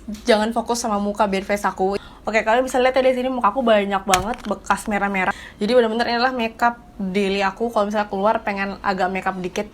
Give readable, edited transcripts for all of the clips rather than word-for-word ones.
jangan fokus sama muka bare face aku. Oke, kalian bisa lihat ya di sini muka aku banyak banget bekas merah-merah. Jadi benar-benar ini adalah makeup daily aku kalau misalnya keluar pengen agak makeup dikit.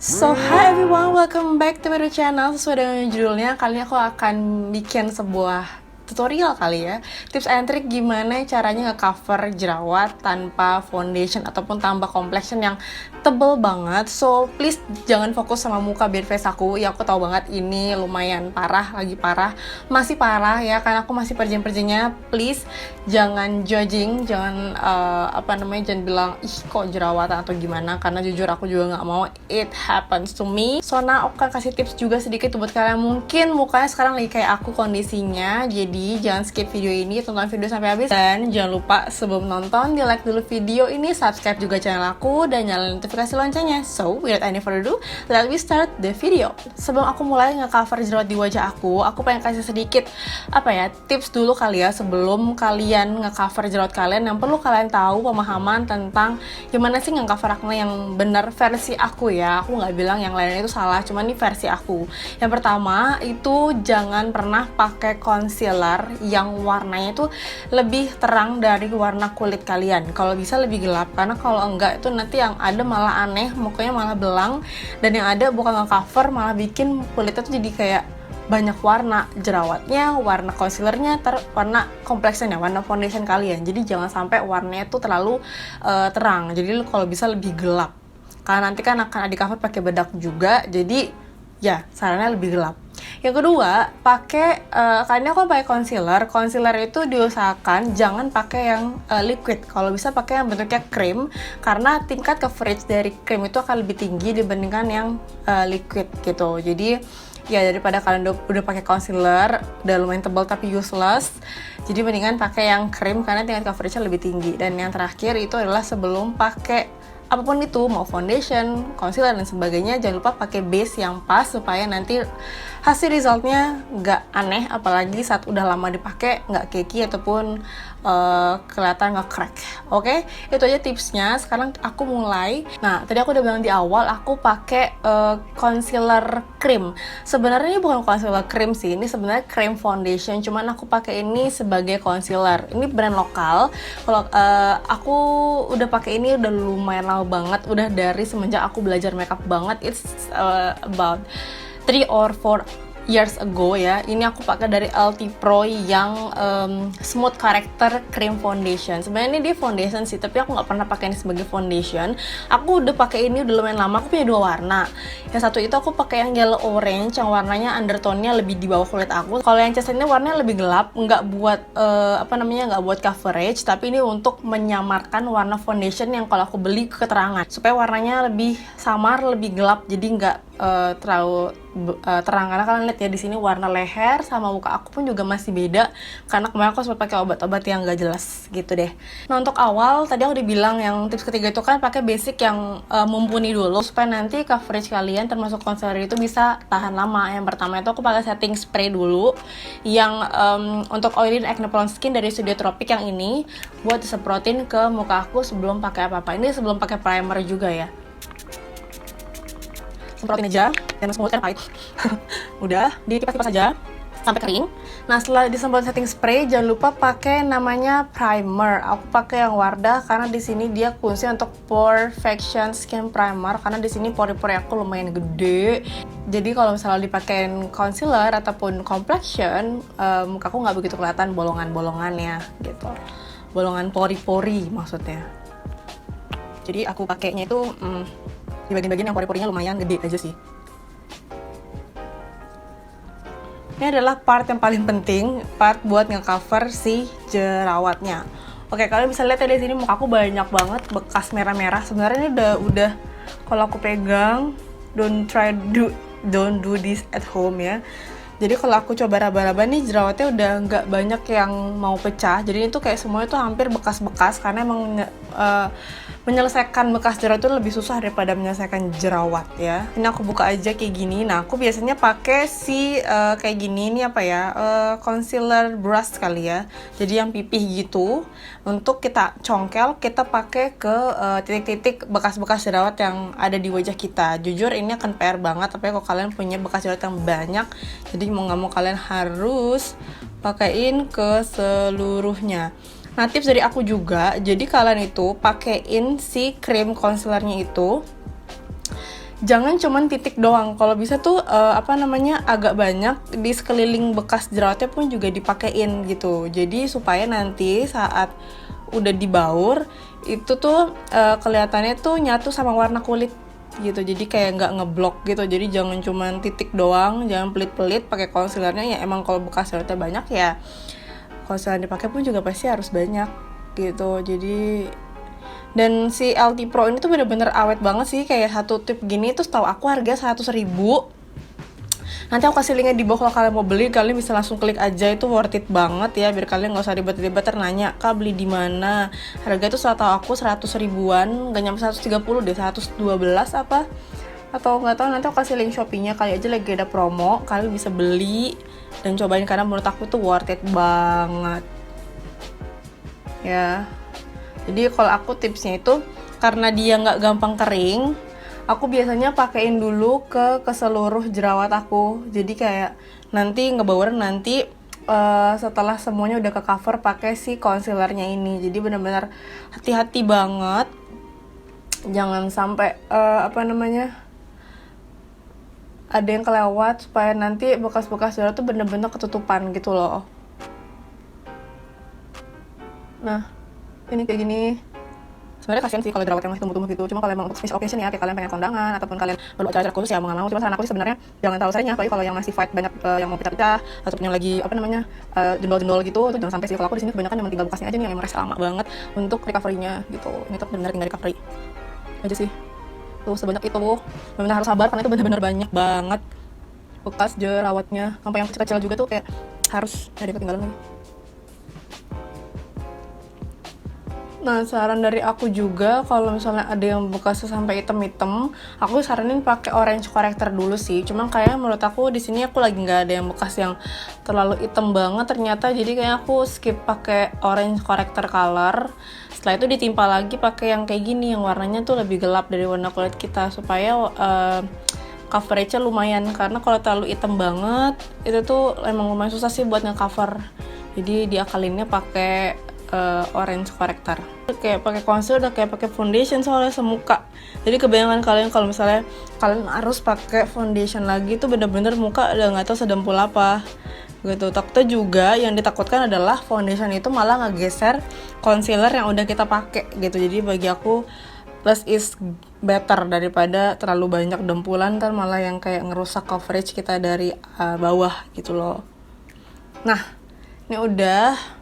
So, hi everyone, welcome back to my channel. Sesuai dengan judulnya, kali ini aku akan bikin sebuah tutorial kali ya, tips and trick gimana caranya ngecover jerawat tanpa foundation ataupun tambah complexion yang tebel banget. So please jangan fokus sama muka bare face aku ya, aku tahu banget ini lumayan parah, lagi parah, masih parah ya, karena aku masih perjen-perjennya. Please jangan judging, jangan jangan bilang ih kok jerawatan atau gimana, karena jujur aku juga nggak mau it happens to me. So nah, aku akan kasih tips juga sedikit buat kalian mungkin mukanya sekarang lagi kayak aku kondisinya. Jadi jangan skip video ini, tonton video sampai habis, dan jangan lupa sebelum nonton di like dulu video ini, subscribe juga channel aku dan nyalain notifikasi loncengnya. So without any further ado, let me start the video. Sebelum aku mulai ngecover jerawat di wajah aku pengen kasih sedikit tips dulu kali ya sebelum kalian ngecover jerawat kalian. Yang perlu kalian tahu pemahaman tentang gimana sih ngecover acne yang benar versi aku ya. Aku nggak bilang yang lainnya itu salah, cuman ini versi aku. Yang pertama itu jangan pernah pakai concealer yang warnanya itu lebih terang dari warna kulit kalian. Kalau bisa lebih gelap, karena kalau enggak itu nanti yang ada malah aneh, mukanya malah belang, dan yang ada bukan nge-cover malah bikin kulitnya tuh jadi kayak banyak warna jerawatnya, warna concealernya, warna complexionnya, warna foundation kalian. Jadi jangan sampai warnanya tuh terlalu terang. Jadi kalau bisa lebih gelap, karena nanti kan akan di cover pakai bedak juga. Jadi ya sarannya lebih gelap. Yang kedua, kali ini aku pakai concealer. Concealer itu diusahakan jangan pakai yang liquid. Kalau bisa pakai yang bentuknya krim, karena tingkat coverage dari krim itu akan lebih tinggi dibandingkan yang liquid gitu. Jadi ya daripada kalian udah pakai concealer udah lumayan tebal tapi useless, jadi mendingan pakai yang krim karena tingkat coveragenya lebih tinggi. Dan yang terakhir itu adalah sebelum pakai apapun itu, mau foundation, concealer dan sebagainya, jangan lupa pakai base yang pas supaya nanti hasil resultnya nggak aneh, apalagi saat udah lama dipakai nggak cakey ataupun kelihatan nge-crack. Oke, itu aja tipsnya. Sekarang aku mulai. Nah, tadi aku udah bilang di awal aku pakai concealer cream. Sebenarnya ini bukan concealer cream sih, ini sebenarnya cream foundation, cuman aku pakai ini sebagai concealer. Ini brand lokal. Kalau aku udah pakai ini udah lumayan lama banget, udah dari semenjak aku belajar makeup banget. It's about 3 or 4 years ago ya. Ini aku pakai dari LT Pro yang smooth character cream foundation. Sebenarnya ini dia foundation sih, tapi aku nggak pernah pakai ini sebagai foundation. Aku udah pakai ini udah lumayan lama. Aku punya 2 warna. Yang satu itu aku pakai yang yellow orange, yang warnanya undertone-nya lebih di bawah kulit aku. Kalau yang chestnut ini warnanya lebih gelap, nggak buat nggak buat coverage, tapi ini untuk menyamarkan warna foundation yang kalau aku beli keterangan, supaya warnanya lebih samar, lebih gelap, jadi nggak terlalu terang. Karena kalian lihat ya di sini warna leher sama muka aku pun juga masih beda, karena kemarin aku sempat pakai obat-obat yang nggak jelas gitu deh. Nah, untuk awal tadi aku dibilang yang tips ketiga itu kan pakai basic yang mumpuni dulu supaya nanti coverage kalian termasuk concealer itu bisa tahan lama. Yang pertama itu aku pakai setting spray dulu yang untuk oily and acne prone skin dari Studio Tropic yang ini, buat disemprotin ke muka aku sebelum pakai apa-apa. Ini sebelum pakai primer juga ya. Semprotin aja dan smooth kan pahit. Udah dikipas-kipas aja sampai kering. Nah, setelah disemprot setting spray, jangan lupa pakai namanya primer. Aku pakai yang Wardah karena di sini dia kunci untuk Perfection Skin Primer, karena di sini pori-pori aku lumayan gede. Jadi kalau misalnya dipakein concealer ataupun complexion, muka aku nggak begitu kelihatan bolongan-bolongannya gitu. Bolongan pori-pori maksudnya. Jadi aku pakainya itu di bagian-bagian yang pori-porinya lumayan gede aja sih. Ini adalah part yang paling penting, part buat ngecover si jerawatnya. Oke, kalian bisa lihat ya di sini muka aku banyak banget bekas merah-merah. Sebenarnya ini udah kalau aku pegang, don't do this at home ya. Jadi kalau aku coba raba-raba nih, jerawatnya udah nggak banyak yang mau pecah. Jadi itu kayak semuanya tuh hampir bekas-bekas, karena emang menyelesaikan bekas jerawat itu lebih susah daripada menyelesaikan jerawat ya. Ini aku buka aja kayak gini. Nah, aku biasanya pakai si kayak gini, ini apa ya, concealer brush kali ya. Jadi yang pipih gitu. Untuk kita congkel, kita pakai ke titik-titik bekas-bekas jerawat yang ada di wajah kita. Jujur ini akan PR banget, tapi kalau kalian punya bekas jerawat yang banyak, jadi mau nggak mau kalian harus pakaiin ke seluruhnya. Nah, tips dari aku juga, jadi kalian itu pakein si krim concealernya itu jangan cuman titik doang. Kalau bisa tuh agak banyak di sekeliling bekas jerawatnya pun juga dipakein gitu. Jadi supaya nanti saat udah dibaur itu tuh kelihatannya tuh nyatu sama warna kulit gitu. Jadi kayak nggak ngeblok gitu. Jadi jangan cuman titik doang, jangan pelit-pelit pakai concealernya. Ya emang kalau bekas jerawatnya banyak ya concealer dipakai pun juga pasti harus banyak gitu. Jadi dan si LT Pro ini tuh bener-bener awet banget sih. Kayak satu tip gini tuh setahu aku harga 100.000. Nanti aku kasih linknya di bawah kalau kalian mau beli, kalian bisa langsung klik aja, itu worth it banget ya, biar kalian nggak usah ribet-ribet nanya kak beli di mana. Harga itu setahu aku 100 ribuan, nggak nyampe 130 deh, 112 apa atau nggak tahu. Nanti aku kasih link Shopee-nya, kali aja lagi ada promo, kalian bisa beli dan cobain karena menurut aku tuh worth it banget ya. Jadi kalau aku tipsnya itu karena dia nggak gampang kering, aku biasanya pakein dulu ke seluruh jerawat aku. Jadi kayak nanti ngebaurin nanti setelah semuanya udah ke cover pakai si concealernya ini. Jadi benar-benar hati-hati banget, jangan sampai ada yang kelewat, supaya nanti bekas-bekas jerawat tuh bener-bener ketutupan gitu loh. Nah, ini kayak gini. Sebenarnya kasihan sih kalau jerawat yang masih tumbuh-tumbuh gitu. Cuma kalau emang untuk special occasion ya, kayak kalian pengen kondangan ataupun kalian perlu acara-acara khusus ya mau nggak mau. Cuma saran aku sih sebenarnya jangan terlalu sering ya, apalagi kalau yang masih fight banyak yang mau pecah-pecah ataupun yang lagi jendol-jendol gitu, tuh jangan sampai sih. Kalau aku di sini kebanyakan memang tinggal bekasnya aja nih yang rest lama banget untuk recovery-nya gitu. Ini tuh benar tinggal recovery aja sih. Tuh sebanyak itu benar harus sabar karena itu benar-benar banyak banget bekas jerawatnya, sampai yang kecil-kecil juga tuh kayak harus ada ketinggalan lagi. Nah, saran dari aku juga kalau misalnya ada yang bekasnya sampai hitam-hitam, aku saranin pakai orange corrector dulu sih. Cuma kayak menurut aku di sini aku lagi nggak ada yang bekas yang terlalu hitam banget ternyata, jadi kayak aku skip pakai orange corrector color. Setelah itu ditimpa lagi pakai yang kayak gini yang warnanya tuh lebih gelap dari warna kulit kita, supaya coveragenya lumayan. Karena kalau terlalu hitam banget itu tuh emang lumayan susah sih buat nge-cover. Jadi diakalinnya pakai orange corrector. Kayak pakai concealer udah kayak pakai foundation soalnya semuka. Jadi kebanyakan kalian kalau misalnya kalian harus pakai foundation lagi tuh bener-bener muka udah nggak tahu sedempul apa gitu. Takutnya juga yang ditakutkan adalah foundation itu malah ngegeser concealer yang udah kita pakai gitu. Jadi bagi aku less is better daripada terlalu banyak dempulan, ntar malah yang kayak ngerusak coverage kita dari bawah gitu loh. Nah, ini udah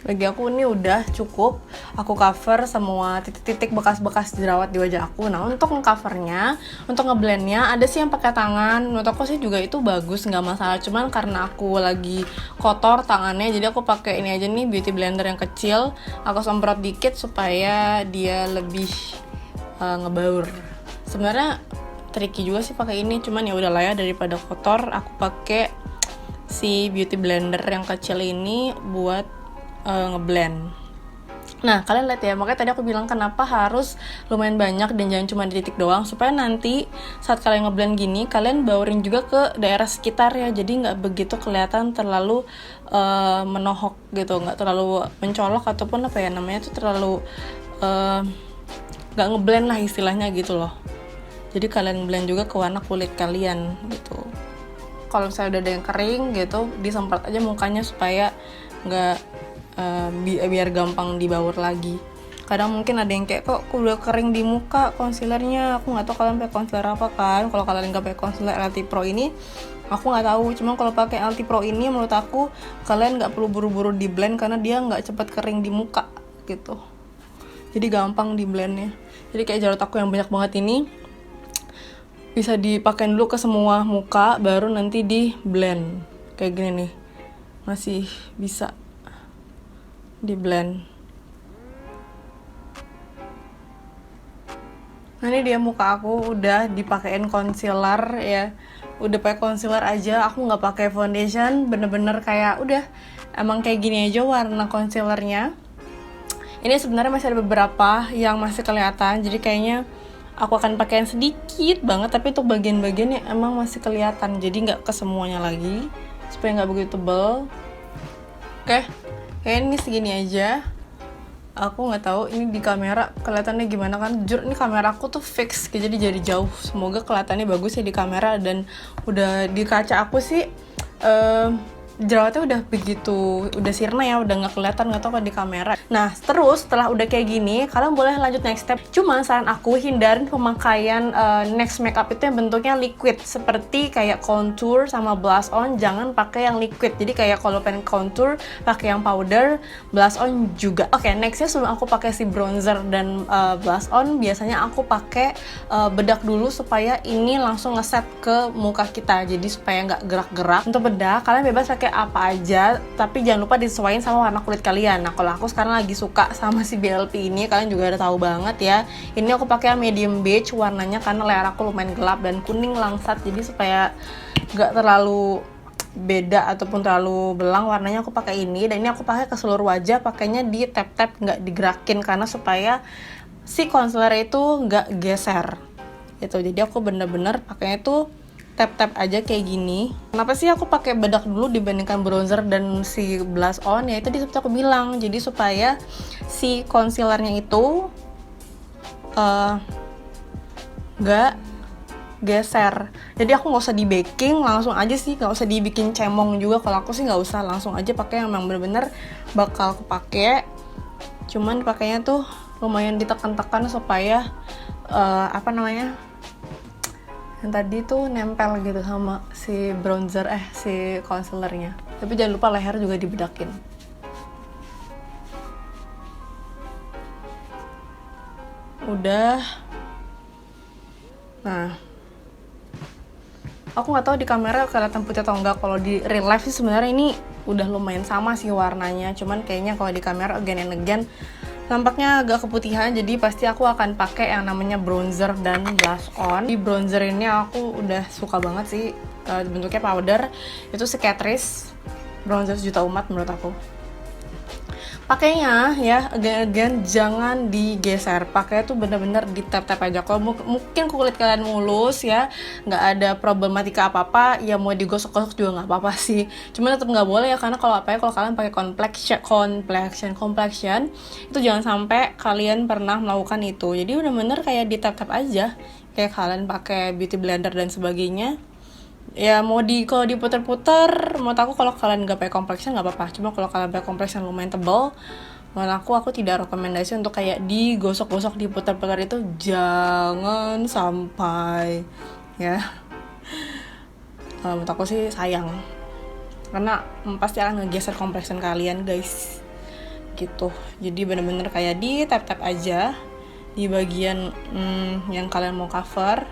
bagi aku ini udah cukup. Aku cover semua titik-titik bekas-bekas jerawat di wajah aku. Nah, untuk ngecovernya, untuk ngeblendnya ada sih yang pakai tangan. Menurut aku sih juga itu bagus, nggak masalah. Cuman karena aku lagi kotor tangannya, jadi aku pakai ini aja nih, beauty blender yang kecil. Aku semprot dikit supaya dia lebih ngebaur. Sebenarnya tricky juga sih pakai ini, cuman ya udahlah ya, daripada kotor aku pakai si beauty blender yang kecil ini buat ngeblend. Nah, kalian lihat ya, makanya tadi aku bilang kenapa harus lumayan banyak dan jangan cuma di titik doang, supaya nanti saat kalian ngeblend gini, kalian baurin juga ke daerah sekitar ya, jadi nggak begitu kelihatan terlalu menohok gitu, nggak terlalu mencolok ataupun apa ya namanya tuh terlalu nggak ngeblend lah istilahnya gitu loh. Jadi kalian blend juga ke warna kulit kalian gitu. Kalau misalnya udah ada yang kering gitu, disemprot aja mukanya supaya nggak biar gampang dibaur lagi. Kadang mungkin ada yang kayak, kok udah kering di muka concealernya, aku nggak tahu kalian pakai concealer apa kan. Kalau kalian nggak pakai concealer LT Pro ini, aku nggak tahu. Cuma kalau pakai LT Pro ini, menurut aku kalian nggak perlu buru-buru di blend karena dia nggak cepat kering di muka gitu. Jadi gampang di blendnya. Jadi kayak jerawat aku yang banyak banget ini bisa dipakai dulu ke semua muka, baru nanti di blend kayak gini nih, masih bisa di blend. Nah ini dia muka aku udah dipakein concealer ya, udah pakai concealer aja, aku nggak pakai foundation, bener-bener kayak udah emang kayak gini aja warna concealernya. Ini sebenarnya masih ada beberapa yang masih kelihatan, jadi kayaknya aku akan pakai yang sedikit banget, tapi untuk bagian-bagian yang emang masih kelihatan, jadi nggak ke semuanya lagi supaya nggak begitu tebel. Oke, kayaknya ini segini aja. Aku nggak tahu ini di kamera kelihatannya gimana kan. Jujur ini kamera aku tuh fix jadi jauh. Semoga kelihatannya bagus ya di kamera, dan udah di kaca aku sih jerawatnya udah begitu, udah sirna ya, udah nggak kelihatan, nggak tahu kalau di kamera. Nah terus setelah udah kayak gini, kalian boleh lanjut next step. Cuma saran aku hindarin pemakaian next makeup itu yang bentuknya liquid, seperti kayak contour sama blush on, jangan pakai yang liquid. Jadi kayak kalau pengen contour pakai yang powder, blush on juga. Oke, nextnya sebelum aku pakai si bronzer dan blush on, biasanya aku pakai bedak dulu supaya ini langsung ngeset ke muka kita, jadi supaya nggak gerak-gerak. Untuk bedak kalian bebas pakai apa aja, tapi jangan lupa disesuaikan sama warna kulit kalian. Nah kalau aku sekarang lagi suka sama si BLP ini, kalian juga udah tahu banget ya. Ini aku pakai medium beige warnanya karena leher aku lumayan gelap dan kuning langsat, jadi supaya nggak terlalu beda ataupun terlalu belang warnanya, aku pakai ini. Dan ini aku pakai ke seluruh wajah, pakainya di tap-tap, nggak digerakin, karena supaya si concealer itu nggak geser gitu. Jadi aku bener-bener pakainya tuh tap-tap aja kayak gini. Kenapa sih aku pakai bedak dulu dibandingkan bronzer dan si blush on? Ya itu seperti aku bilang, jadi supaya si concealernya itu nggak geser. Jadi aku nggak usah di baking, langsung aja sih, nggak usah dibikin cemong juga. Kalau aku sih nggak usah, langsung aja pakai yang memang bener-bener bakal kepake. Cuman pakainya tuh lumayan ditekan-tekan supaya yang tadi tuh nempel gitu sama si bronzer si concealernya. Tapi jangan lupa leher juga dibedakin. Udah. Nah, aku nggak tahu di kamera kelihatan putih atau enggak. Kalau di real life sih sebenarnya ini udah lumayan sama sih warnanya. Cuman kayaknya kalau di kamera again and again nampaknya agak keputihan, jadi pasti aku akan pakai yang namanya bronzer dan blush on. Di bronzer ini aku udah suka banget sih, bentuknya powder, itu si Catrice bronzer sejuta umat menurut aku. Pakainya ya again jangan digeser, pakainya tuh bener-bener di tap-tap aja. Kalau mungkin kulit kalian mulus ya, nggak ada problematika apa-apa, ya mau digosok-gosok juga nggak apa-apa sih. Cuma tetap nggak boleh ya, karena kalau kalian pakai complexion itu jangan sampai kalian pernah melakukan itu. Jadi bener-bener kayak di tap-tap aja, kayak kalian pakai beauty blender dan sebagainya. Ya kalau diputer-puter, menurut aku kalau kalian nggak pakai complexion nggak apa-apa. Cuma kalau kalian pakai complexion lumayan tebal, menurut aku tidak rekomendasi untuk kayak digosok-gosok, diputer-puter, itu jangan sampai ya. Menurut aku sih sayang, karena pasti akan ngegeser complexion kalian guys gitu. Jadi bener-bener kayak di tap-tap aja di bagian yang kalian mau cover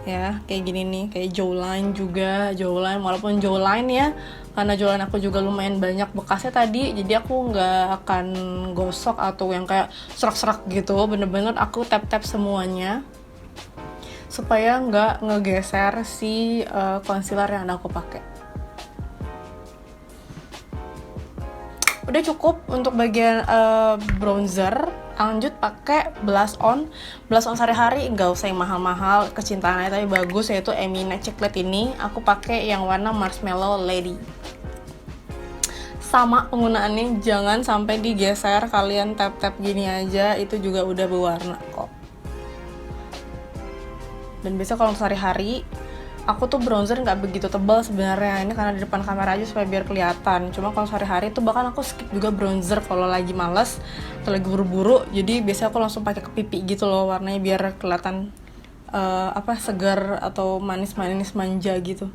ya, kayak gini nih. Kayak jawline juga, walaupun jawline ya, karena jawline aku juga lumayan banyak bekasnya tadi, jadi aku nggak akan gosok atau yang kayak serak-serak gitu. Bener-bener aku tap-tap semuanya supaya nggak ngegeser si concealer yang aku pakai. Udah cukup untuk bagian bronzer. Lanjut pakai blush on sehari-hari, nggak usah yang mahal-mahal, kecintaan aja tapi bagus, yaitu Emina Chiclet ini. Aku pakai yang warna Marshmallow Lady. Sama penggunaannya, jangan sampai digeser, kalian tap-tap gini aja, itu juga udah berwarna kok. Dan biasa kalau sehari-hari aku tuh bronzer nggak begitu tebal sebenarnya, ini karena di depan kamera aja supaya biar kelihatan. Cuma kalau sehari-hari tuh bahkan aku skip juga bronzer kalau lagi males atau lagi buru-buru. Jadi biasanya aku langsung pakai ke pipi gitu loh, warnanya biar kelihatan segar atau manis-manis manja gitu.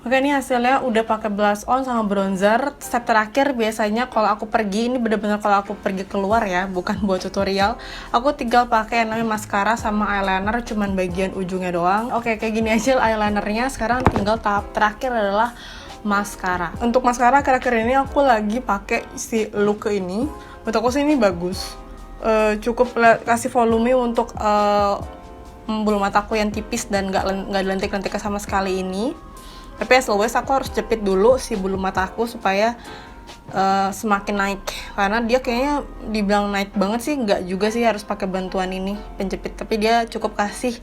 Oke, ini hasilnya udah pakai blush on sama bronzer. Step terakhir biasanya kalau aku pergi, ini bener-bener kalau aku pergi keluar ya, bukan buat tutorial, aku tinggal pakai yang namanya mascara sama eyeliner, cuman bagian ujungnya doang. Oke, kayak gini aja eyelinernya. Sekarang tinggal tahap terakhir adalah maskara. Untuk maskara akhir-akhir ini aku lagi pakai si look ini. Menurut aku sih ini bagus. Cukup kasih volume untuk bulu mataku yang tipis dan nggak lentik-lentik sama sekali ini. Tapi as always aku harus jepit dulu si bulu mataku supaya semakin naik, karena dia kayaknya dibilang naik banget sih, nggak juga sih, harus pakai bantuan ini penjepit, tapi dia cukup kasih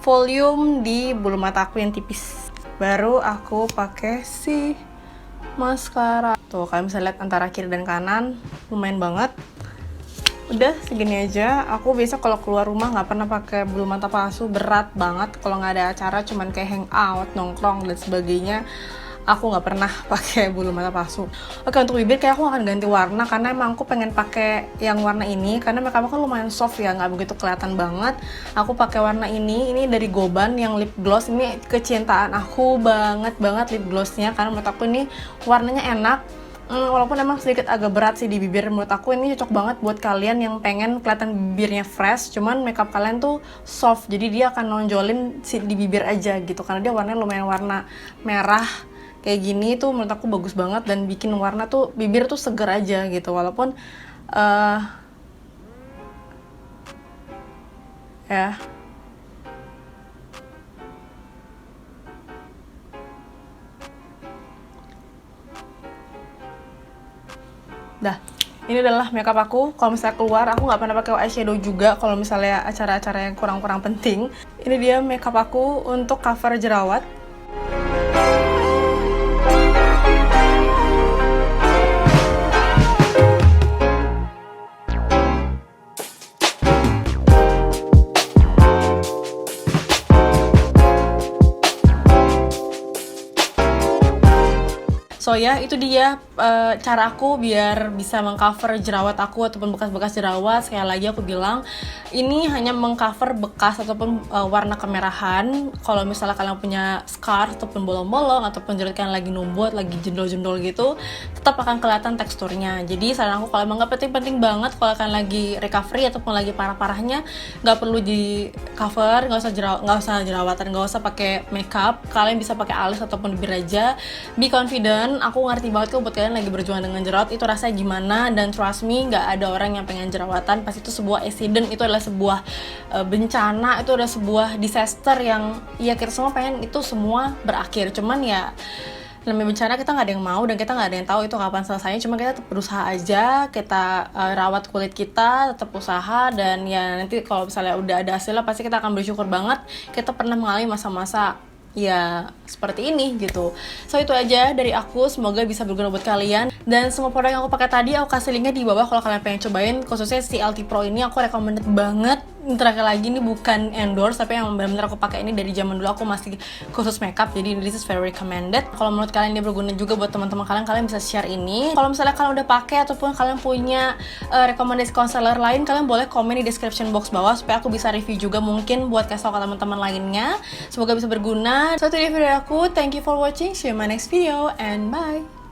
volume di bulu mataku yang tipis. Baru aku pakai si maskara. Tuh kalian bisa lihat antara kiri dan kanan lumayan banget. Udah segini aja. Aku biasa kalau keluar rumah nggak pernah pakai bulu mata palsu, berat banget. Kalau nggak ada acara, cuman kayak hangout, nongkrong dan sebagainya, aku nggak pernah pakai bulu mata palsu. Oke, untuk bibir kayak aku akan ganti warna karena emang aku pengen pakai yang warna ini karena makeup aku kan lumayan soft ya, nggak begitu kelihatan banget. Aku pakai warna ini dari Goban yang lip gloss. Ini kecintaan aku banget lip glossnya karena menurut aku ini warnanya enak. Walaupun emang sedikit agak berat sih di bibir, menurut aku ini cocok banget buat kalian yang pengen kelihatan bibirnya fresh, cuman makeup kalian tuh soft, jadi dia akan nonjolin di bibir aja gitu, karena dia warnanya lumayan warna merah kayak gini tuh menurut aku bagus banget dan bikin warna tuh bibir tuh seger aja gitu, walaupun ya dah, ini adalah makeup aku. Kalau misalnya keluar, aku nggak pernah pakai eyeshadow juga kalau misalnya acara-acara yang kurang-kurang penting. Ini dia makeup aku untuk cover jerawat. So ya, itu dia cara aku biar bisa mengcover jerawat aku ataupun bekas-bekas jerawat. Sekali lagi aku bilang, ini hanya mengcover bekas ataupun warna kemerahan. Kalau misalnya kalian punya scar ataupun bolong-bolong ataupun jerawat kalian lagi numbut, lagi jendol-jendol gitu, tetap akan kelihatan teksturnya. Jadi saran aku, kalau emang nggak penting-penting banget, kalau kalian lagi recovery ataupun lagi parah-parahnya, nggak perlu di cover, nggak usah jerawatan, nggak usah pakai makeup. Kalian bisa pakai alis ataupun bibir aja. Be confident. Aku ngerti banget kok buat kalian lagi berjuang dengan jerawat itu rasanya gimana, dan trust me, nggak ada orang yang pengen jerawatan. Pasti itu sebuah accident, itu adalah sebuah bencana, itu adalah sebuah disaster yang ya kita semua pengen itu semua berakhir. Cuman ya namanya bencana, kita nggak ada yang mau dan kita nggak ada yang tahu itu kapan selesainya. Cuma kita tetap berusaha aja, kita rawat kulit kita, tetap usaha, dan ya nanti kalau misalnya udah ada hasilnya pasti kita akan bersyukur banget kita pernah mengalami masa-masa ya seperti ini gitu. So itu aja dari aku, semoga bisa berguna buat kalian. Dan semua produk yang aku pakai tadi aku kasih linknya di bawah kalau kalian pengen cobain. Khususnya si LT Pro ini aku recommended banget. Terakhir lagi, ini bukan endorse, tapi yang benar-benar aku pakai ini dari zaman dulu aku masih khusus makeup, jadi this is very recommended. Kalau menurut kalian dia berguna juga buat teman-teman kalian, kalian bisa share ini. Kalau misalnya kalian udah pakai ataupun kalian punya rekomendasi concealer lain, kalian boleh komen di description box bawah supaya aku bisa review juga, mungkin buat kasih tau ke teman-teman lainnya. Semoga bisa berguna. So itu dia video aku, thank you for watching, see you in my next video and bye.